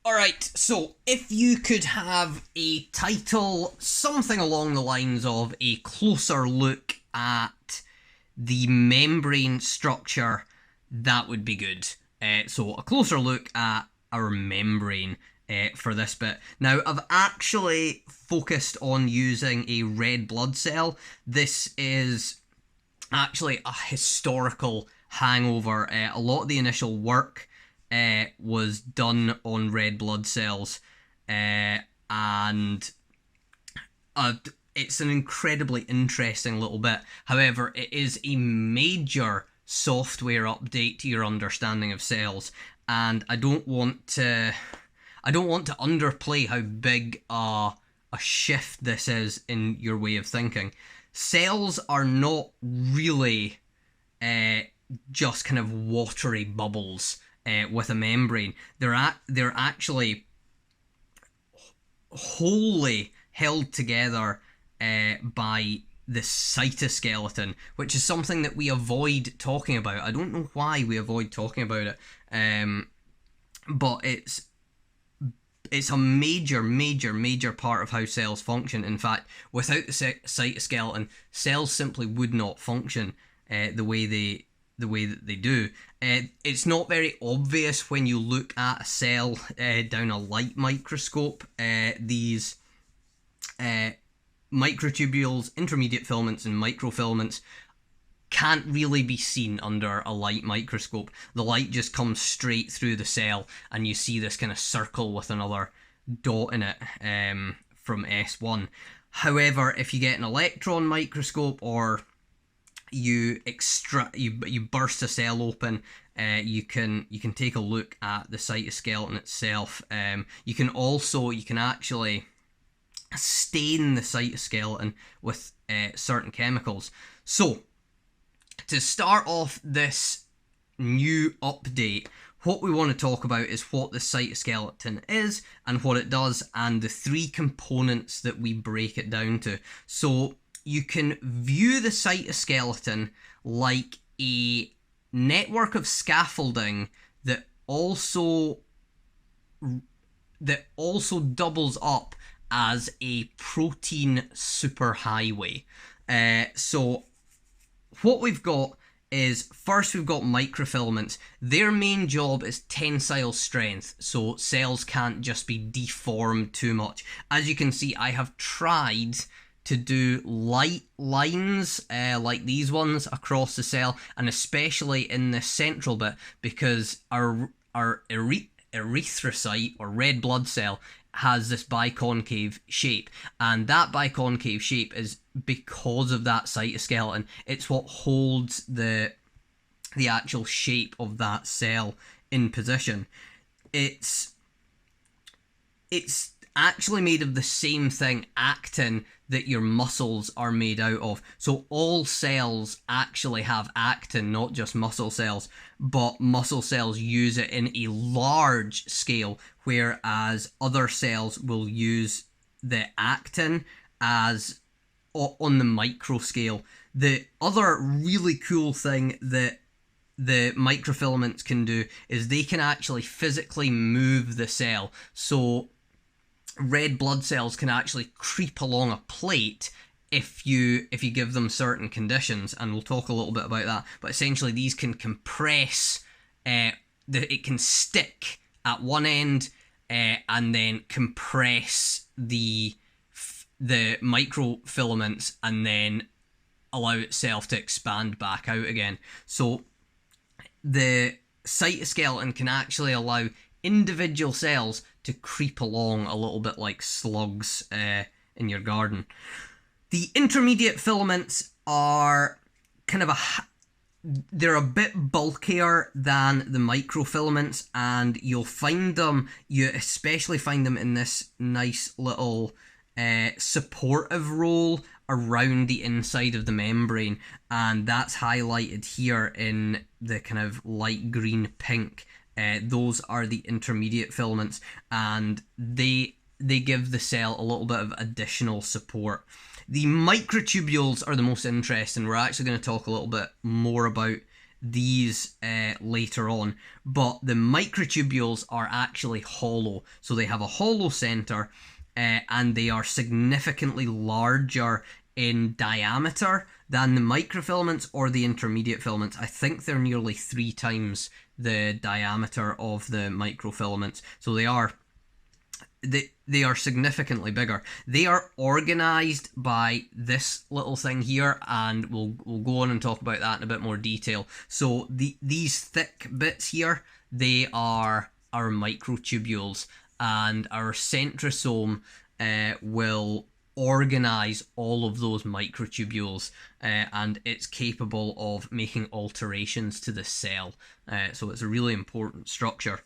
Alright, so if you could have a title, something along the lines of a closer look at the membrane structure, that would be good. So a closer look at our membrane for this bit. Now, I've actually focused on using a red blood cell. This is actually a historical hangover. A lot of the initial work was done on red blood cells, and it's an incredibly interesting little bit. However, it is a major software update to your understanding of cells, and I don't want to underplay how big a shift this is in your way of thinking. Cells are not really just kind of watery bubbles with a membrane. They're actually wholly held together by the cytoskeleton, which is something that we avoid talking about. I don't know why we avoid talking about it, but it's a major part of how cells function. In fact, without the cytoskeleton, cells simply would not function the way that they do. It's not very obvious when you look at a cell down a light microscope. These microtubules, intermediate filaments, and microfilaments can't really be seen under a light microscope. The light just comes straight through the cell, and you see this kind of circle with another dot in it from S1. However, if you get an electron microscope, or you burst a cell open, you can take a look at the cytoskeleton itself. You can actually stain the cytoskeleton with certain chemicals. So, to start off this new update, what we want to talk about is what the cytoskeleton is and what it does, and the three components that we break it down to. So you can view the cytoskeleton like a network of scaffolding that also doubles up as a protein superhighway. So what we've got is, first we've got microfilaments. Their main job is tensile strength, so cells can't just be deformed too much. As you can see, I have tried to do light lines like these ones across the cell, and especially in the central bit, because our erythrocyte, or red blood cell, has this biconcave shape, and that biconcave shape is because of that cytoskeleton. It's what holds the actual shape of that cell in position. It's actually made of the same thing, actin, that your muscles are made out of. So all cells actually have actin, not just muscle cells, but muscle cells use it in a large scale, whereas other cells will use the actin as on the micro scale. The other really cool thing that the microfilaments can do is they can actually physically move the cell. So red blood cells can actually creep along a plate if you give them certain conditions, and we'll talk a little bit about that. But essentially, these can compress. It can stick at one end and then compress the microfilaments, and then allow itself to expand back out again. So the cytoskeleton can actually allow individual cells to creep along a little bit like slugs in your garden. The intermediate filaments are they're a bit bulkier than the microfilaments, and you especially find them in this nice little supportive role around the inside of the membrane, and that's highlighted here in the kind of light green pink. Those are the intermediate filaments, and they give the cell a little bit of additional support. The microtubules are the most interesting. We're actually going to talk a little bit more about these later on, but the microtubules are actually hollow. So they have a hollow center, and they are significantly larger in diameter than the microfilaments or the intermediate filaments. I think they're nearly 3 times the diameter of the microfilaments. So they are significantly bigger. They are organized by this little thing here, and we'll go on and talk about that in a bit more detail. So these thick bits here, they are our microtubules, and our centrosome will organize all of those microtubules, and it's capable of making alterations to the cell. So it's a really important structure.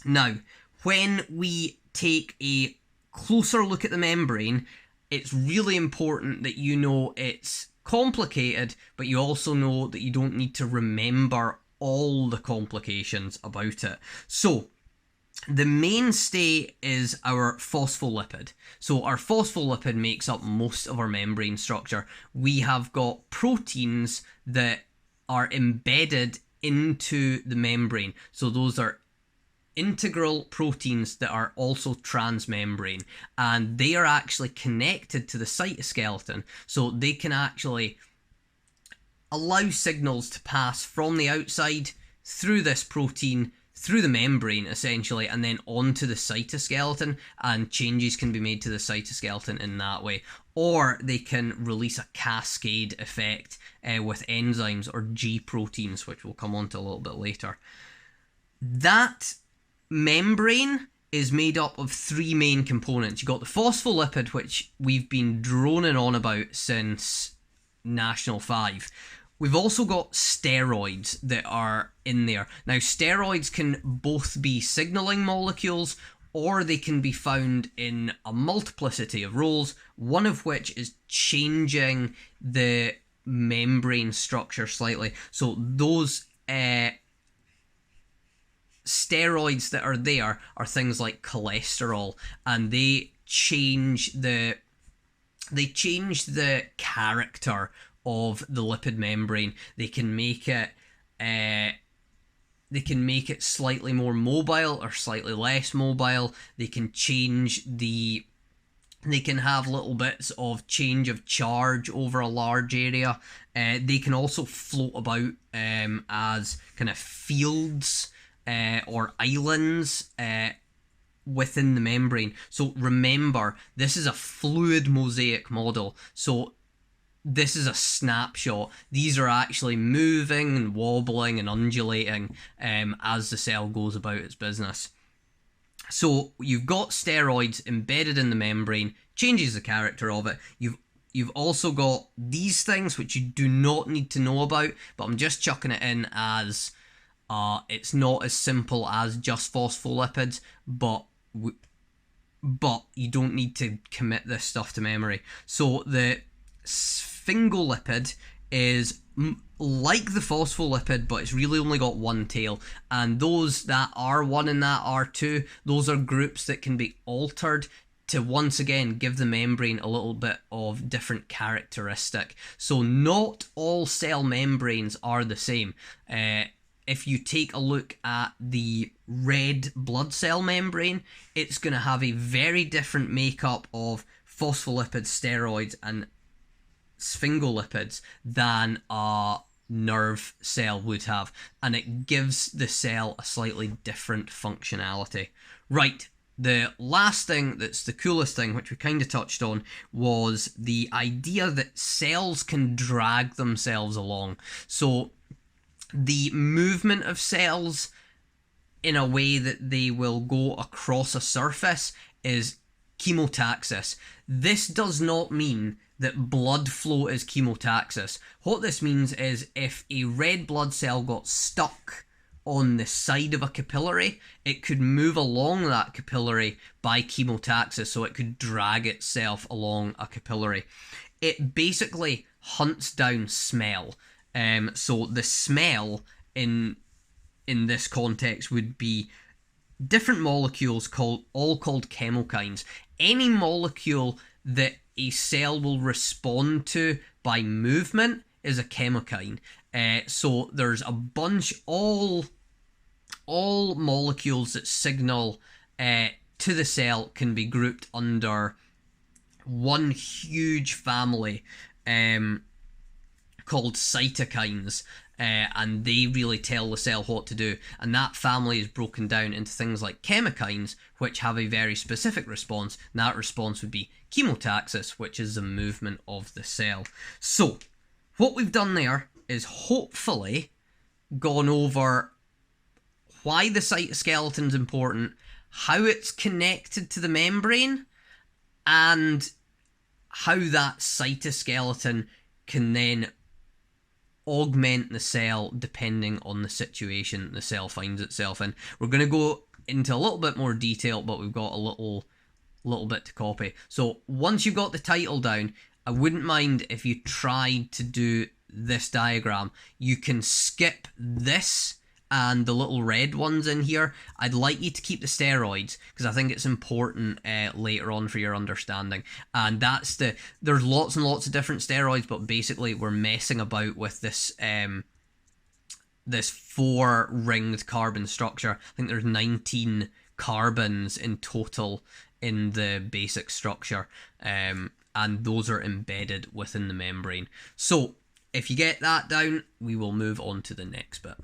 Now, when we take a closer look at the membrane, it's really important that you know it's complicated, but you also know that you don't need to remember all the complications about it. So the mainstay is our phospholipid. So our phospholipid makes up most of our membrane structure. We have got proteins that are embedded into the membrane. So those are integral proteins that are also transmembrane, and they are actually connected to the cytoskeleton, so they can actually allow signals to pass from the outside through this protein, through the membrane essentially, and then onto the cytoskeleton, and changes can be made to the cytoskeleton in that way. Or they can release a cascade effect with enzymes or G proteins, which we'll come on to a little bit later. That membrane is made up of 3 main components. You've got the phospholipid, which we've been droning on about since National 5. We've also got steroids that are in there. Now, steroids can both be signaling molecules, or they can be found in a multiplicity of roles, one of which is changing the membrane structure slightly. So those steroids that are there are things like cholesterol, and they change the character of the lipid membrane. They can make it slightly more mobile or slightly less mobile. They can have little bits of change of charge over a large area. They can also float about as kind of fields or islands within the membrane. So remember, this is a fluid mosaic model. So this is a snapshot. These are actually moving and wobbling and undulating as the cell goes about its business. So you've got steroids embedded in the membrane, changes the character of it. You've also got these things which you do not need to know about, but I'm just chucking it in as it's not as simple as just phospholipids, but you don't need to commit this stuff to memory. So the sphingolipid is like the phospholipid, but it's really only got one tail, and those that R1 and that R2, those are groups that can be altered to once again give the membrane a little bit of different characteristic. So not all cell membranes are the same. If you take a look at the red blood cell membrane, it's going to have a very different makeup of phospholipids, steroids, and sphingolipids than a nerve cell would have, and it gives the cell a slightly different functionality. Right, the last thing that's the coolest thing, which we kind of touched on, was the idea that cells can drag themselves along. So the movement of cells in a way that they will go across a surface is chemotaxis. This does not mean that blood flow is chemotaxis. What this means is if a red blood cell got stuck on the side of a capillary, it could move along that capillary by chemotaxis, so it could drag itself along a capillary. It basically hunts down smell. So the smell in this context would be different molecules all called chemokines. Any molecule that a cell will respond to by movement is a chemokine. So there's a bunch, all molecules that signal to the cell can be grouped under one huge family called cytokines, and they really tell the cell what to do. And that family is broken down into things like chemokines, which have a very specific response, and that response would be chemotaxis, which is the movement of the cell. So what we've done there is hopefully gone over why the cytoskeleton is important, how it's connected to the membrane, and how that cytoskeleton can then augment the cell depending on the situation the cell finds itself in. We're going to go into a little bit more detail, but we've got a little bit to copy. So once you've got the title down, I wouldn't mind if you tried to do this diagram. You can skip this and the little red ones in here. I'd like you to keep the steroids because I think it's important later on for your understanding. And that's there's lots and lots of different steroids, but basically we're messing about with this this 4-ringed carbon structure. I think there's 19 carbons in total in the basic structure, and those are embedded within the membrane. So if you get that down, we will move on to the next bit.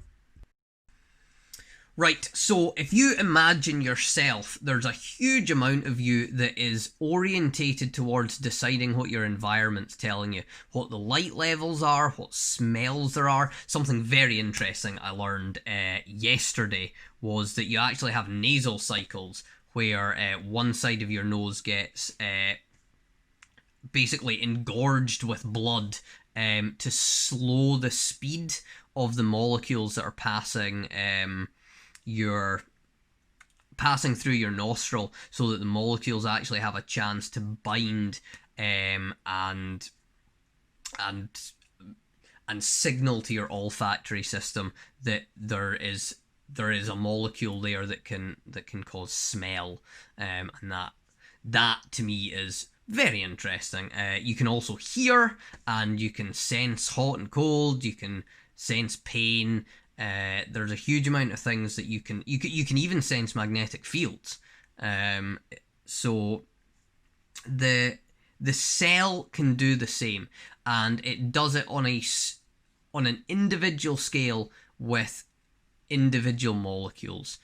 Right, so if you imagine yourself, there's a huge amount of you that is orientated towards deciding what your environment's telling you, what the light levels are, what smells there are. Something very interesting I learned yesterday was that you actually have nasal cycles where one side of your nose gets basically engorged with blood to slow the speed of the molecules that are passing through your nostril, so that the molecules actually have a chance to bind and signal to your olfactory system that there is a molecule there that can cause smell, and that to me is very interesting. You can also hear, and you can sense hot and cold. You can sense pain. There's a huge amount of things that you can even sense magnetic fields. So the cell can do the same, and it does it on an individual scale with individual molecules,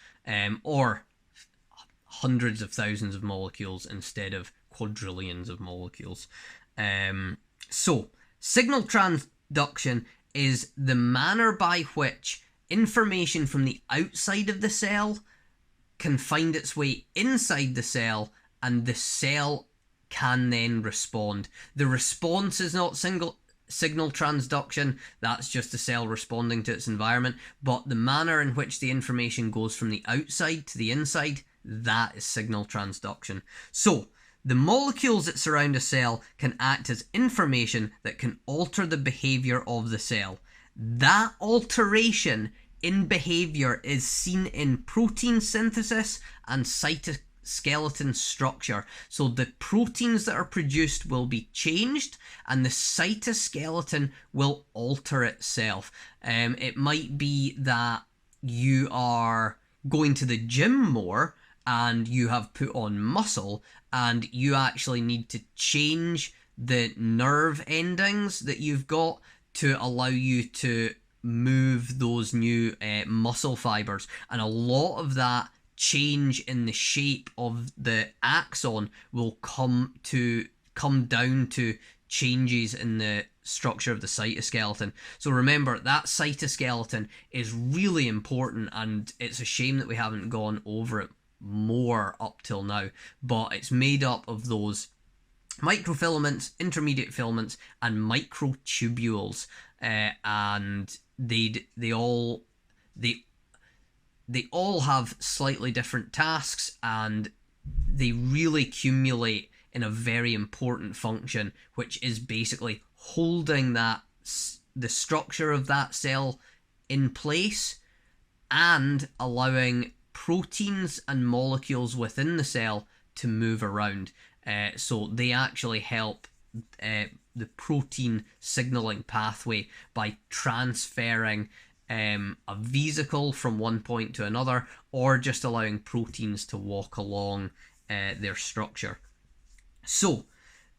or hundreds of thousands of molecules instead of quadrillions of molecules. So signal transduction is the manner by which information from the outside of the cell can find its way inside the cell, and the cell can then respond. The response is not signal transduction, that's just the cell responding to its environment, but the manner in which the information goes from the outside to the inside, that is signal transduction. So the molecules that surround a cell can act as information that can alter the behavior of the cell. That alteration in behavior is seen in protein synthesis and cytoskeleton structure. So the proteins that are produced will be changed, and the cytoskeleton will alter itself. It might be that you are going to the gym more and you have put on muscle, and you actually need to change the nerve endings that you've got to allow you to move those new muscle fibers. And a lot of that change in the shape of the axon will come down to changes in the structure of the cytoskeleton. So remember, that cytoskeleton is really important, and it's a shame that we haven't gone over it more up till now, but it's made up of those microfilaments, intermediate filaments, and microtubules, and they all have slightly different tasks, and they really accumulate in a very important function, which is basically holding the structure of that cell in place and allowing proteins and molecules within the cell to move around. So they actually help the protein signaling pathway by transferring a vesicle from one point to another, or just allowing proteins to walk along their structure. So,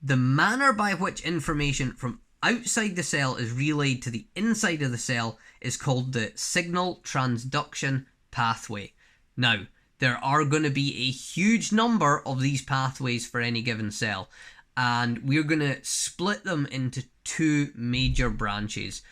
the manner by which information from outside the cell is relayed to the inside of the cell is called the signal transduction pathway. Now, there are going to be a huge number of these pathways for any given cell, and we're going to split them into two major branches.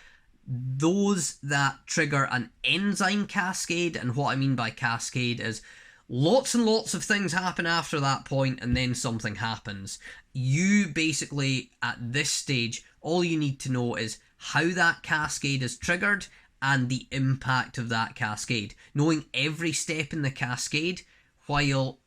Those that trigger an enzyme cascade, and what I mean by cascade is lots and lots of things happen after that point, and then something happens. You basically, at this stage, all you need to know is how that cascade is triggered and the impact of that cascade. Knowing every step in the cascade, while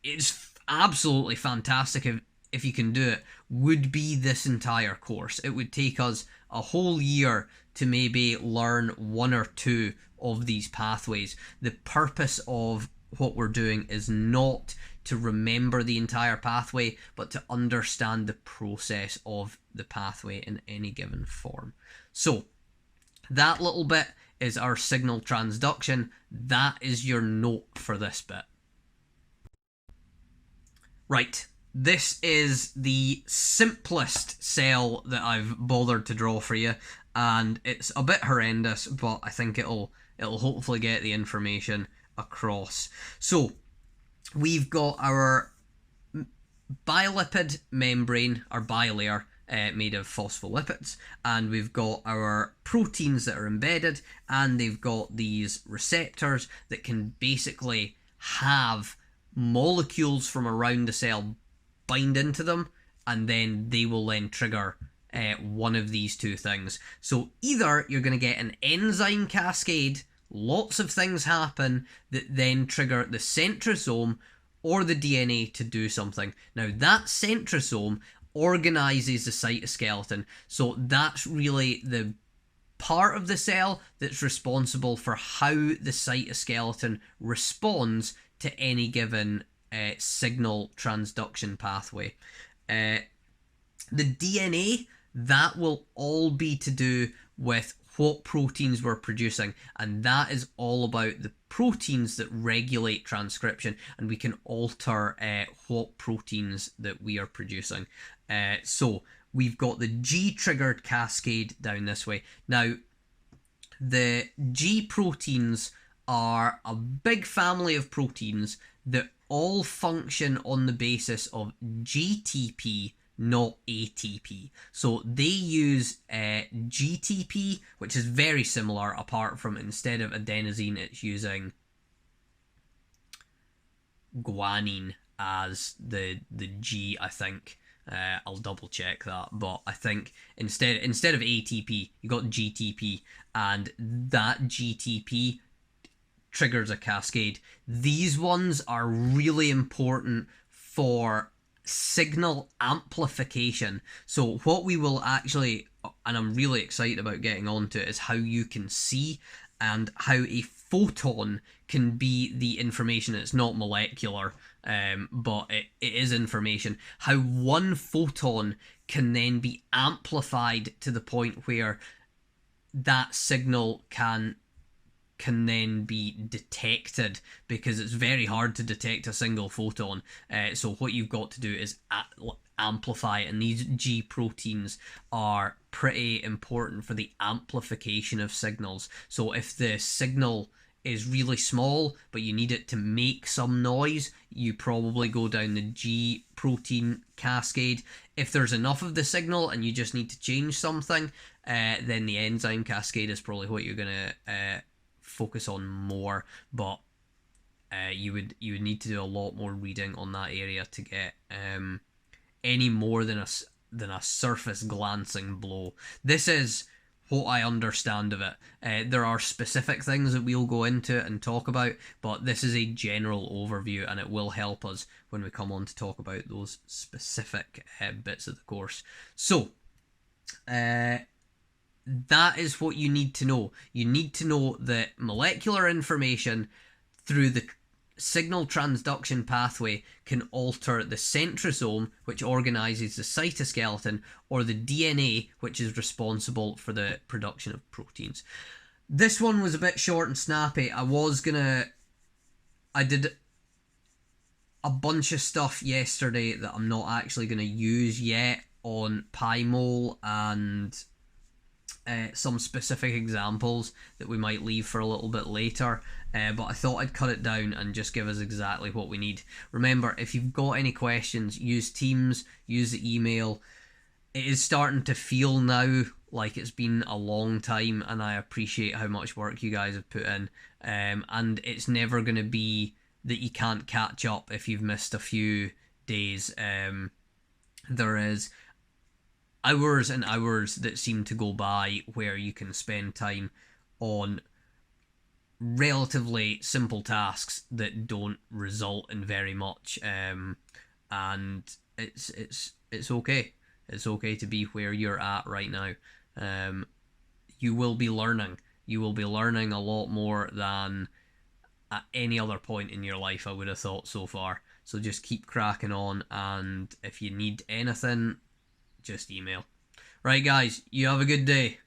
it's absolutely fantastic if you can do it, would be this entire course. It would take us a whole year to maybe learn one or two of these pathways. The purpose of what we're doing is not to remember the entire pathway, but to understand the process of the pathway in any given form. So that little bit is our signal transduction. That is your note for this bit. Right, this is the simplest cell that I've bothered to draw for you, and it's a bit horrendous, but I think it'll hopefully get the information across. So we've got our bilipid membrane, our bilayer, made of phospholipids, and we've got our proteins that are embedded, and they've got these receptors that can basically have molecules from around the cell bind into them, and then they will then trigger one of these two things. So either you're going to get an enzyme cascade, lots of things happen that then trigger the centrosome or the DNA to do something. Now that centrosome organizes the cytoskeleton, so that's really the part of the cell that's responsible for how the cytoskeleton responds to any given signal transduction pathway. The DNA, that will all be to do with what proteins we're producing, and that is all about the proteins that regulate transcription, and we can alter what proteins that we are producing. So we've got the G-triggered cascade down this way. Now, the G proteins are a big family of proteins that all function on the basis of GTP, not ATP. So they use GTP, which is very similar, apart from instead of adenosine, it's using guanine as the G, I think. I'll double check that, but I think instead of ATP, you got GTP, and that GTP triggers a cascade. These ones are really important for signal amplification. So what we will actually, and I'm really excited about getting onto it, is how you can see and how a photon can be the information. It's not molecular, but it is information. How one photon can then be amplified to the point where that signal can then be detected, because it's very hard to detect a single photon. So what you've got to do is amplify, and these G proteins are pretty important for the amplification of signals. So if the signal is really small but you need it to make some noise, you probably go down the G protein cascade. If there's enough of the signal and you just need to change something, then the enzyme cascade is probably what you're going to focus on more, but you would need to do a lot more reading on that area to get any more than a surface glancing blow. This is what I understand of it. There are specific things that we'll go into and talk about, but this is a general overview, and it will help us when we come on to talk about those specific bits of the course. So that is what you need to know. You need to know that molecular information through the signal transduction pathway can alter the centrosome, which organizes the cytoskeleton, or the DNA, which is responsible for the production of proteins. This one was a bit short and snappy. I did a bunch of stuff yesterday that I'm not actually going to use yet on PyMole and some specific examples that we might leave for a little bit later, but I thought I'd cut it down and just give us exactly what we need. Remember, if you've got any questions, use Teams, use the email. It is starting to feel now like it's been a long time, and I appreciate how much work you guys have put in, and it's never going to be that you can't catch up if you've missed a few days. There is hours and hours that seem to go by where you can spend time on relatively simple tasks that don't result in very much, and it's okay. It's okay to be where you're at right now. You will be learning. You will be learning a lot more than at any other point in your life, I would have thought so far. So just keep cracking on, and if you need anything, just email. Right, guys, you have a good day.